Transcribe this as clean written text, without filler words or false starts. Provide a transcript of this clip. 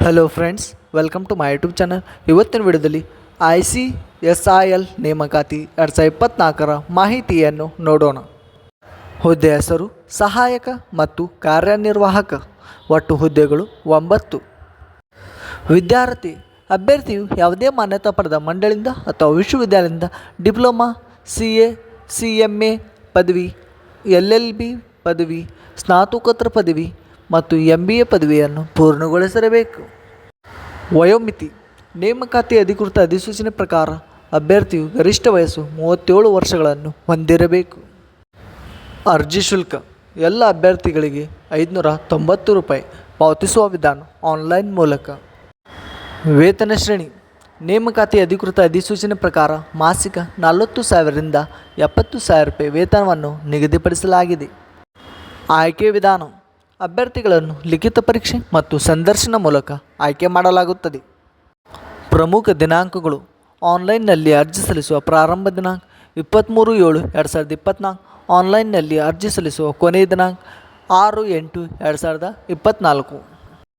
Hello friends, welcome to my YouTube channel. ಇವತ್ತಿನ ವಿಡಿಯೋದಲ್ಲಿ ICSIL ನೇಮಕಾತಿ 2024ರ ಮಾಹಿತಿಯನ್ನು ನೋಡೋಣ. ಹುದ್ದೆ ಹೆಸರು ಸಹಾಯಕ ಮತ್ತು ಕಾರ್ಯನಿರ್ವಾಹಕ. ಒಟ್ಟು ಹುದ್ದೆಗಳು 9. ವಿದ್ಯಾರ್ಥಿ ಅಭ್ಯರ್ಥಿಯು ಯಾವುದೇ ಮಾನ್ಯತಾ ಪಡೆದ ಮಂಡಳಿಯಿಂದ ಅಥವಾ ವಿಶ್ವವಿದ್ಯಾಲಯದಿಂದ ಡಿಪ್ಲೊಮಾ, CA, CMA ಪದವಿ, LLB ಪದವಿ, ಸ್ನಾತಕೋತ್ತರ ಪದವಿ ಮತ್ತು MBA ಪದವಿಯನ್ನು ಪೂರ್ಣಗೊಳಿಸಿರಬೇಕು. ವಯೋಮಿತಿ ನೇಮಕಾತಿ ಅಧಿಕೃತ ಅಧಿಸೂಚನೆ ಪ್ರಕಾರ ಅಭ್ಯರ್ಥಿಯು ಗರಿಷ್ಠ ವಯಸ್ಸು 37 ವರ್ಷಗಳನ್ನು ಹೊಂದಿರಬೇಕು. ಅರ್ಜಿ ಶುಲ್ಕ ಎಲ್ಲ ಅಭ್ಯರ್ಥಿಗಳಿಗೆ ₹590 ಪಾವತಿಸುವ ವಿಧಾನ ಆನ್ಲೈನ್ ಮೂಲಕ. ವೇತನ ಶ್ರೇಣಿ ನೇಮಕಾತಿ ಅಧಿಕೃತ ಅಧಿಸೂಚನೆ ಪ್ರಕಾರ ಮಾಸಿಕ 40,000ರಿಂದ 70,000 ವೇತನವನ್ನು ನಿಗದಿಪಡಿಸಲಾಗಿದೆ. ಆಯ್ಕೆ ವಿಧಾನ ಅಭ್ಯರ್ಥಿಗಳನ್ನು ಲಿಖಿತ ಪರೀಕ್ಷೆ ಮತ್ತು ಸಂದರ್ಶನ ಮೂಲಕ ಆಯ್ಕೆ ಮಾಡಲಾಗುತ್ತದೆ. ಪ್ರಮುಖ ದಿನಾಂಕಗಳು: ಆನ್ಲೈನ್ನಲ್ಲಿ ಅರ್ಜಿ ಸಲ್ಲಿಸುವ ಪ್ರಾರಂಭ ದಿನಾಂಕ 23/7/2024. ಆನ್ಲೈನ್ನಲ್ಲಿ ಅರ್ಜಿ ಸಲ್ಲಿಸುವ ಕೊನೆಯ ದಿನಾಂಕ 6/8/2024.